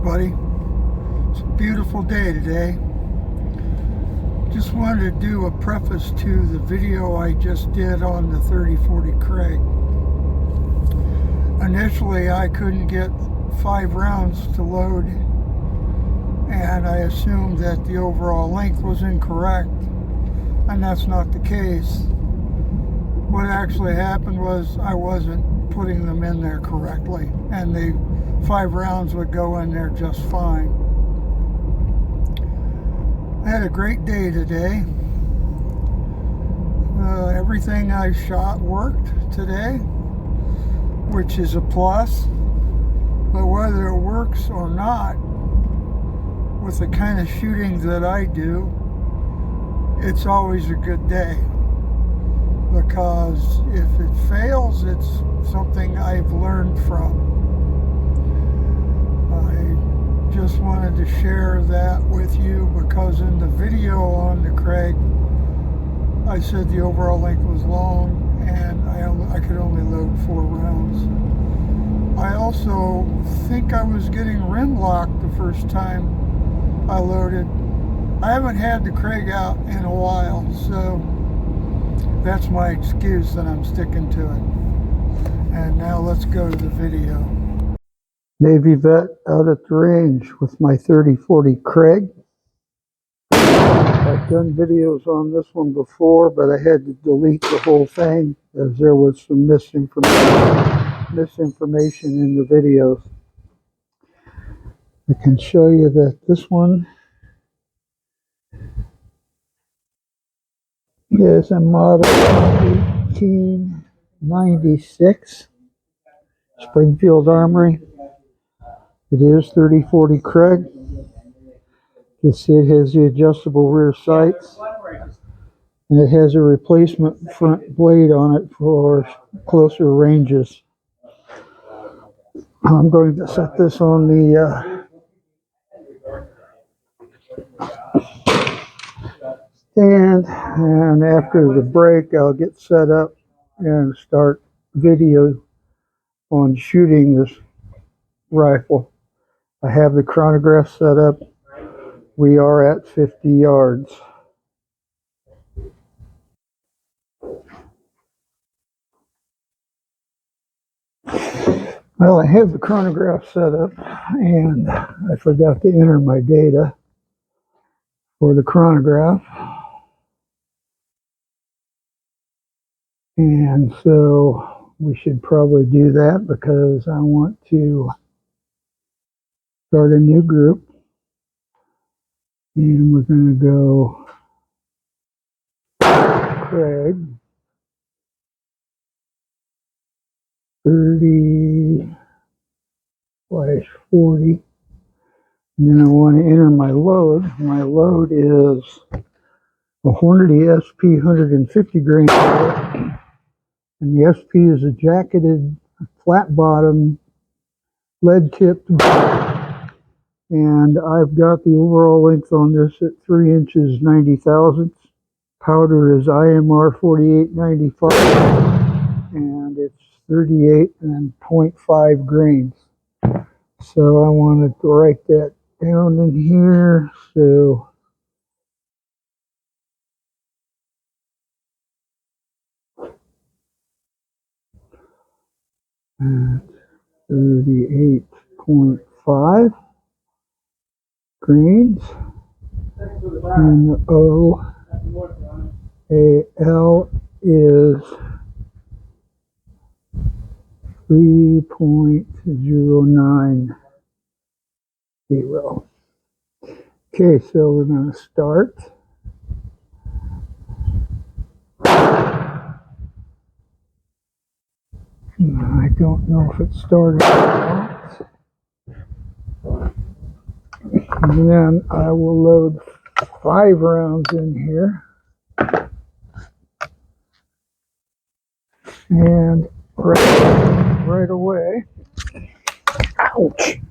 everybody. It's a beautiful day today. Just wanted to do a preface to the video I just did on the 3040 Krag. Initially I couldn't get 5 rounds to load, and I assumed that the overall length was incorrect, and that's not the case. What actually happened was I wasn't putting them in there correctly, and the 5 rounds would go in there just fine. I had a great day today. Everything I shot worked today, which is a plus. But whether it works or not, with the kind of shooting that I do, it's always a good day. Because if it fails, it's something I've learned from. I just wanted to share that with you because in the video on the Krag, I said the overall length was long and I could only load 4 rounds. I also think I was getting rim locked the first time I loaded. I haven't had the Krag out in a while, so that's my excuse that I'm sticking to it. And now let's go to the video. Navy vet out at the range with my 3040 Krag. I've done videos on this one before, but I had to delete the whole thing as there was some misinformation in the videos. I can show you that this one is a model 1896 Springfield Armory. It is 3040 Krag. You see it has the adjustable rear sights, and it has a replacement front blade on it for closer ranges. I'm going to set this on the stand, and after the break I'll get set up and start video on shooting this rifle. I have the chronograph set up. We are at 50 yards. Well, I have the chronograph set up, and I forgot to enter my data for the chronograph. And so we should probably do that because I want to start a new group. And we're going to go Krag 30/40. And then I want to enter my load. My load is a Hornady SP 150 grain bullet. And the SP is a jacketed, flat bottom, lead tipped bullet. And I've got the overall length on this at 3 inches 90 thousandths. Powder is IMR 4895, and it's 38.5 grains. So I wanted to write that down in here. So at 38.5 grains, and the OAL is 3.090. Okay, so we're going to start. I don't know if it started or not. And then I will load 5 rounds in here. And right away. Ouch!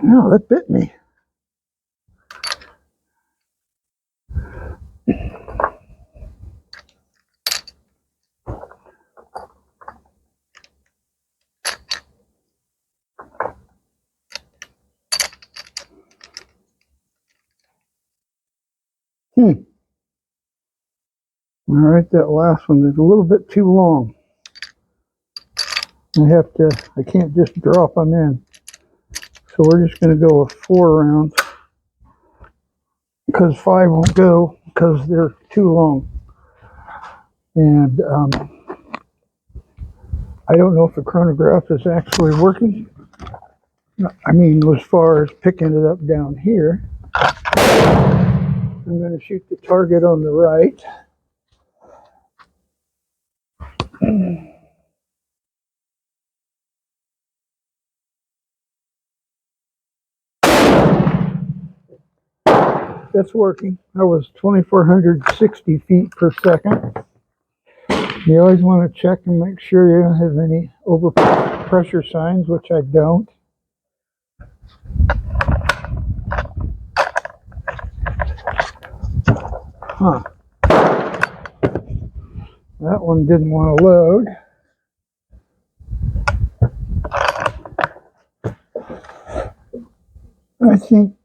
Oh, that bit me. All right, that last one is a little bit too long. I can't just drop them in. So we're just going to go with 4 rounds because 5 won't go because they're too long. And I don't know if the chronograph is actually working. I mean, as far as picking it up down here. I'm going to shoot the target on the right. That's working. That was 2,460 feet per second. You always want to check and make sure you don't have any overpressure signs, which I don't. Huh. That one didn't want to load. I think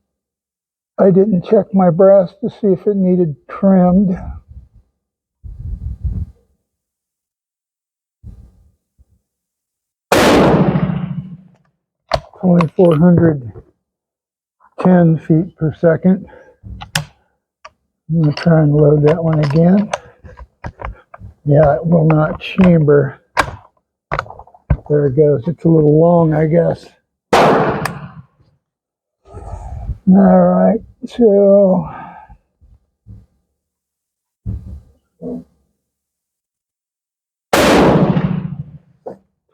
I didn't check my brass to see if it needed trimmed. Only 410 feet per second. I'm going to try and load that one again. Yeah, it will not chamber. There it goes. It's a little long, I guess. All right, so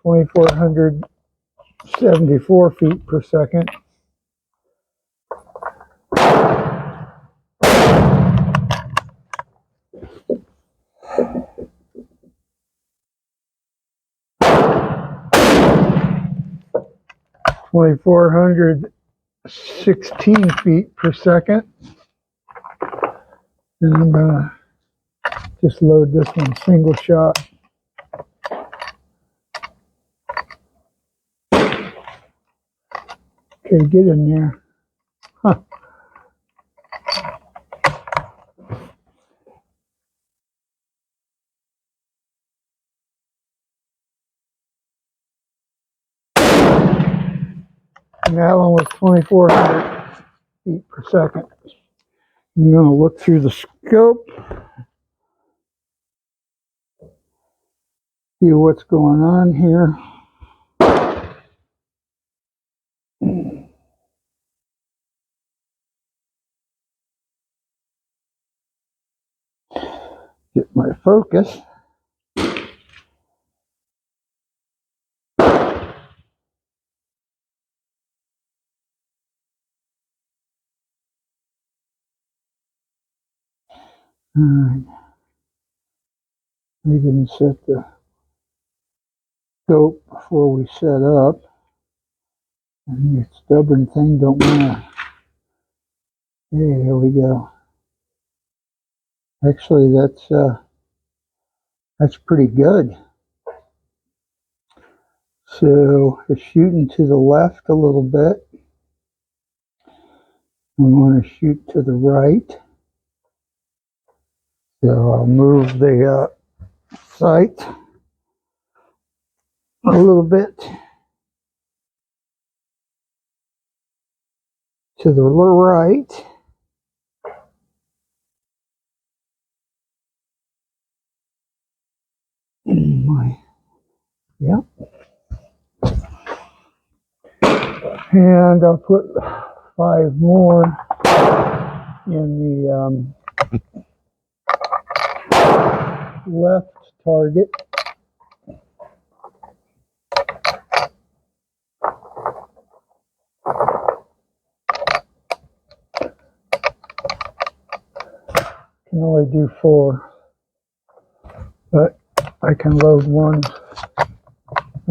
2,474 feet per second. $2,416 feet per second. And I'm gonna just load this one single shot. Okay, get in there. Huh. And that one was 2,400 feet per second. I'm gonna look through the scope, see what's going on here. Get my focus. All right. We didn't set the scope before we set up. And your stubborn thing don't wanna. Hey, here we go. Actually, that's pretty good. So it's shooting to the left a little bit. We want to shoot to the right. So I'll move the sight a little bit to the right. Yeah. And I'll put 5 more in the left target. Can only do 4, but I can load 1.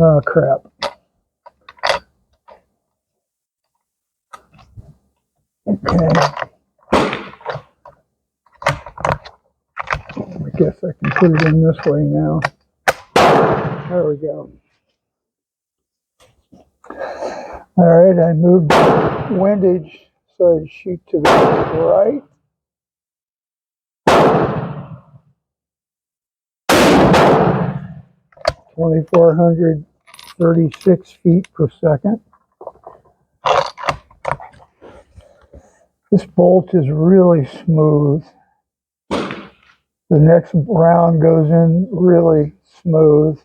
Oh, crap. Okay. I guess I can put it in this way now. There we go. All right, I moved windage so I shoot to the right. 2,436 feet per second. This bolt is really smooth. The next round goes in really smooth.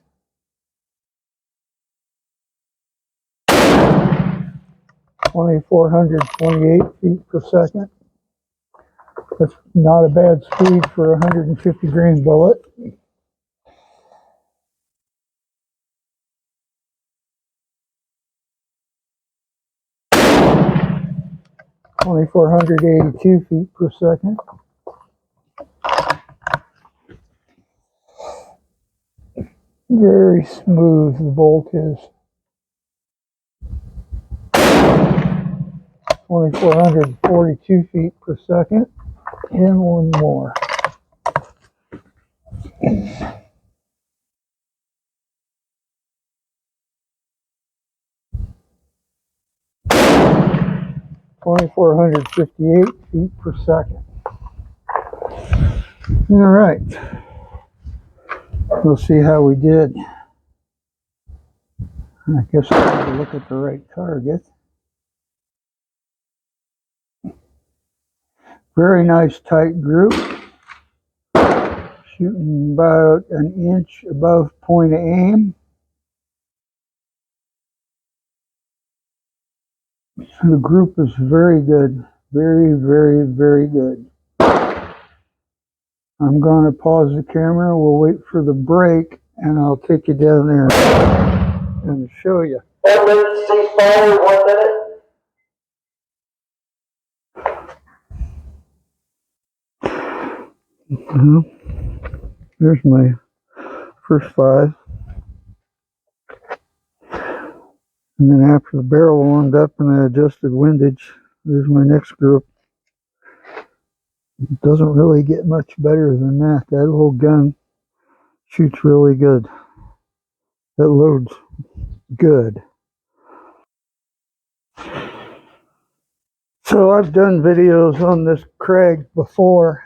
(2,428 feet per second). That's not a bad speed for a 150 grain bullet. (2,482 feet per second). Very smooth the bolt is. 2,442 feet per second. And one more. (2,458 feet per second). All right. We'll see how we did. I guess I have to look at the right target. Very nice tight group. Shooting about an inch above point of aim. The group is very good. Very, very, very good. I'm going to pause the camera. We'll wait for the break, and I'll take you down there and show you. Emergency fire, 1 minute. There's my first 5. And then after the barrel warmed up and I adjusted windage, there's my next group. It doesn't really get much better than that. That little gun shoots really good. That loads good. So I've done videos on this Krag before,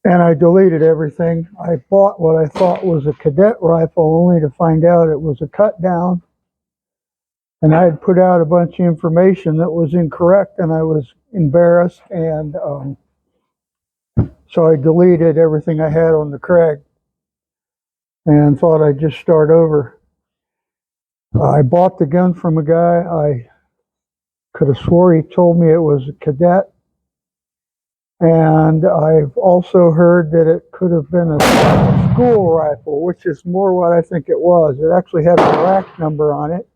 and I deleted everything. I bought what I thought was a cadet rifle, only to find out it was a cut down. And I had put out a bunch of information that was incorrect, and I was embarrassed, and so I deleted everything I had on the Krag and thought I'd just start over. I bought the gun from a guy. I could have swore he told me it was a cadet, and I've also heard that it could have been a school rifle, which is more what I think it was. It actually had a rack number on it.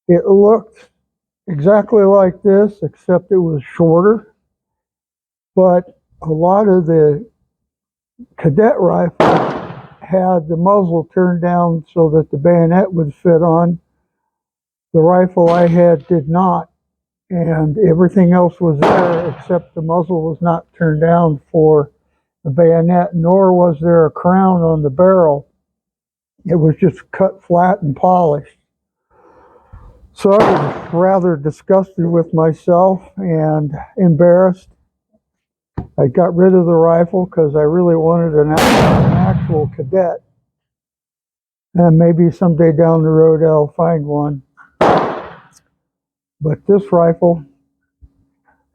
It looked exactly like this, except it was shorter. But a lot of the cadet rifles had the muzzle turned down so that the bayonet would fit on. The rifle I had did not, and everything else was there except the muzzle was not turned down for the bayonet, nor was there a crown on the barrel. It was just cut flat and polished. So I was rather disgusted with myself and embarrassed. I got rid of the rifle because I really wanted an actual cadet. And maybe someday down the road I'll find one. But this rifle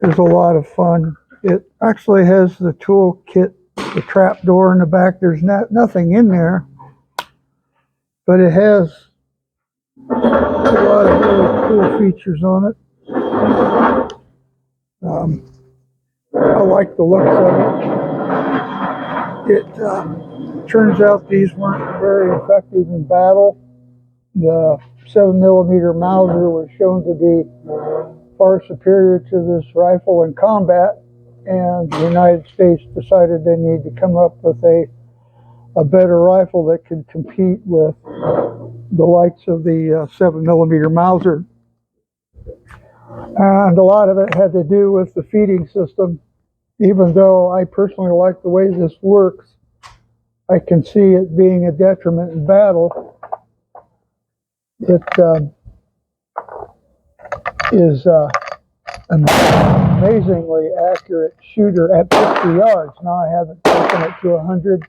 is a lot of fun. It actually has the tool kit, the trap door in the back. There's nothing in there, but it has a lot of really cool features on it. I like the looks of it. It turns out these weren't very effective in battle. The 7mm Mauser was shown to be far superior to this rifle in combat, and the United States decided they need to come up with a better rifle that could compete with the likes of the 7mm Mauser. And a lot of it had to do with the feeding system. Even though I personally like the way this works, I can see it being a detriment in battle. It is an amazingly accurate shooter at 50 yards. Now I haven't taken it to 100.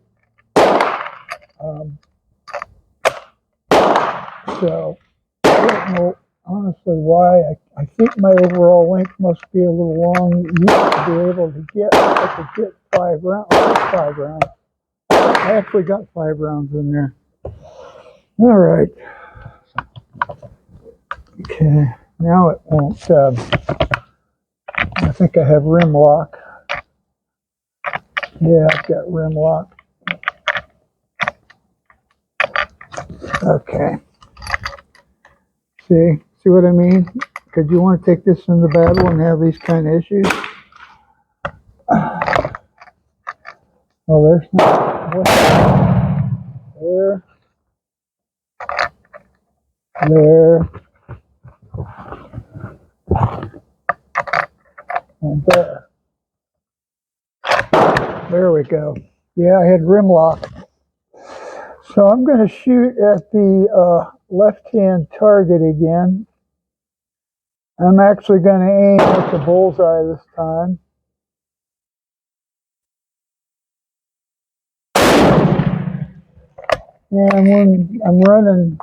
So I don't know honestly why. I think my overall length must be a little long. You used to be able to get, I could get 5 rounds. Five rounds. I actually got 5 rounds in there. All right. Okay. Now it won't. I think I have rim lock. Yeah, I've got rim lock. Okay. See what I mean? Because you want to take this in the battle and have these kind of issues. Oh, there's not. There. There. And there. There we go. Yeah, I had rim lock. So I'm going to shoot at the left-hand target again. I'm actually going to aim at the bullseye this time. And when I'm running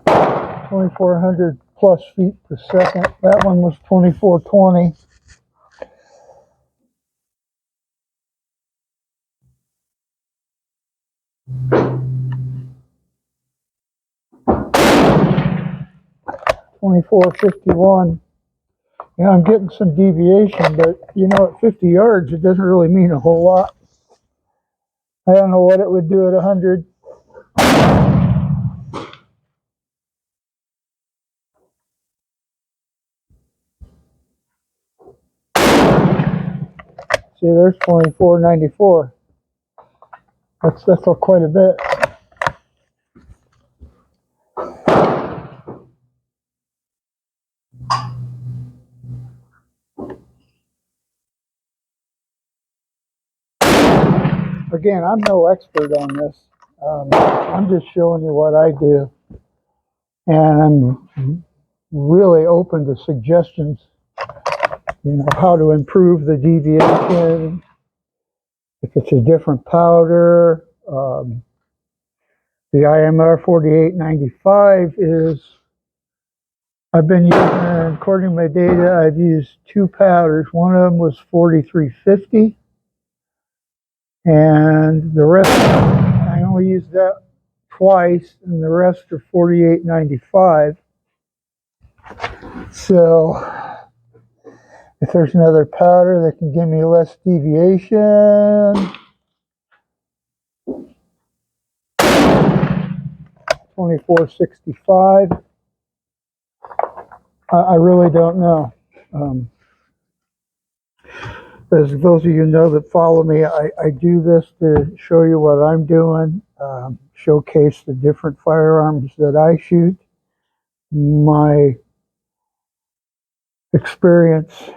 2,400 plus feet per second, that one was 2,420. $24.51. Yeah, I'm getting some deviation, but you know, at 50 yards, it doesn't really mean a whole lot. I don't know what it would do at 100. See, there's 24.94. That's quite a bit. Again, I'm no expert on this. I'm just showing you what I do. And I'm really open to suggestions, you know, how to improve the deviation, if it's a different powder. The IMR 4895 is, I've been using, according to my data, I've used 2 powders. One of them was 4350. And the rest, I only used that twice, and the rest are 4895. So if there's another powder that can give me less deviation, 2465. I really don't know. As those of you know that follow me, I do this to show you what I'm doing, showcase the different firearms that I shoot, my experience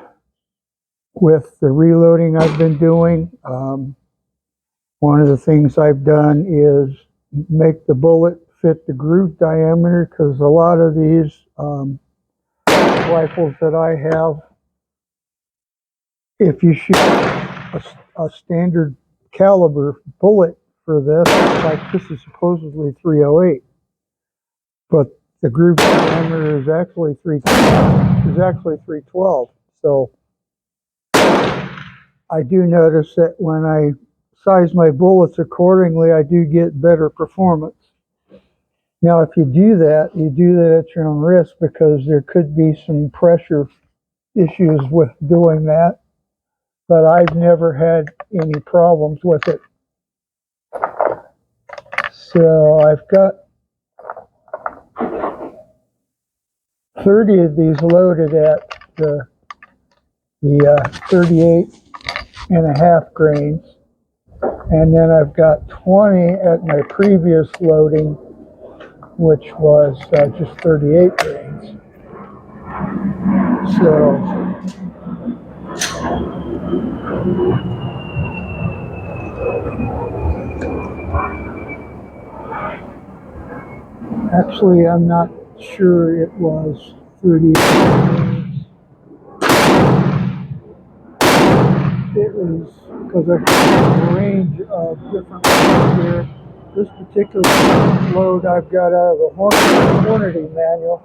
with the reloading I've been doing. One of the things I've done is make the bullet fit the groove diameter, because a lot of these rifles that I have, if you shoot a standard caliber bullet for this, like this is supposedly 308, but the groove diameter is actually 312. So I do notice that when I size my bullets accordingly, I do get better performance. Now, if you do that at your own risk, because there could be some pressure issues with doing that, but I've never had any problems with it. So I've got 30 of these loaded at the 38.5 grains, and then I've got 20 at my previous loading, which was just 38 grains. So actually, I'm not sure it was 38 grains. it was because I've got a range of different loads here. This particular load I've got out of the Hornady manual.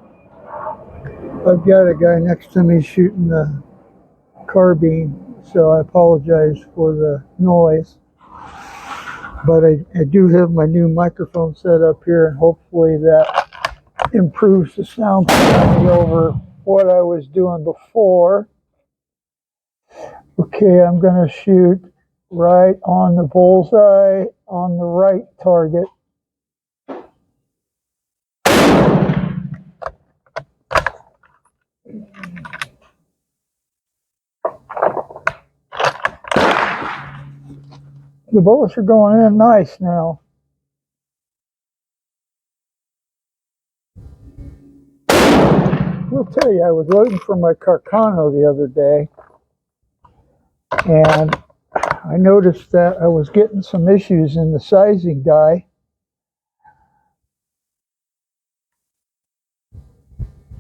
I've got a guy next to me shooting the carbine, so I apologize for the noise. But I do have my new microphone set up here, and hopefully that improves the sound quality over what I was doing before. Okay, I'm going to shoot right on the bullseye on the right target. The bullets are going in nice now. I'll tell you, I was loading for my Carcano the other day, and I noticed that I was getting some issues in the sizing die.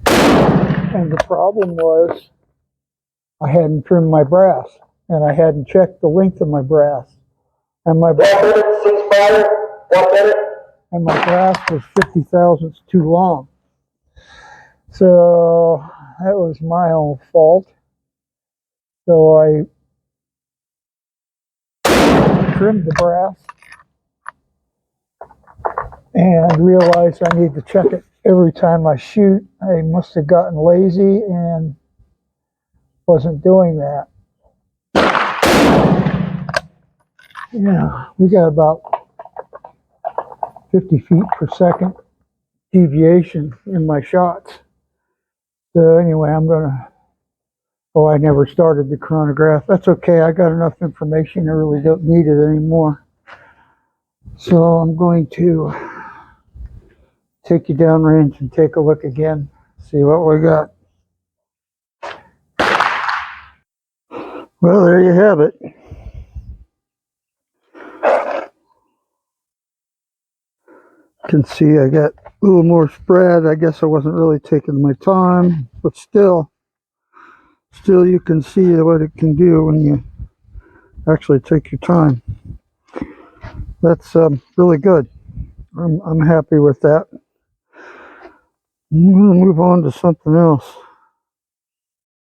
And the problem was I hadn't trimmed my brass, and I hadn't checked the length of my brass. And my brass, 1 minute, ceasefire. 1 minute. And my brass was 50 thousandths too long. So that was my own fault. So I trimmed the brass and realized I need to check it every time I shoot. I must have gotten lazy and wasn't doing that. Yeah, we got about 50 feet per second deviation in my shots. So anyway, I never started the chronograph. That's okay, I got enough information, I really don't need it anymore. So I'm going to take you downrange and take a look again, see what we got. Well, there you have it. You can see I got a little more spread. I guess I wasn't really taking my time, but still you can see what it can do when you actually take your time. That's really good. I'm happy with that. I'm going to move on to something else.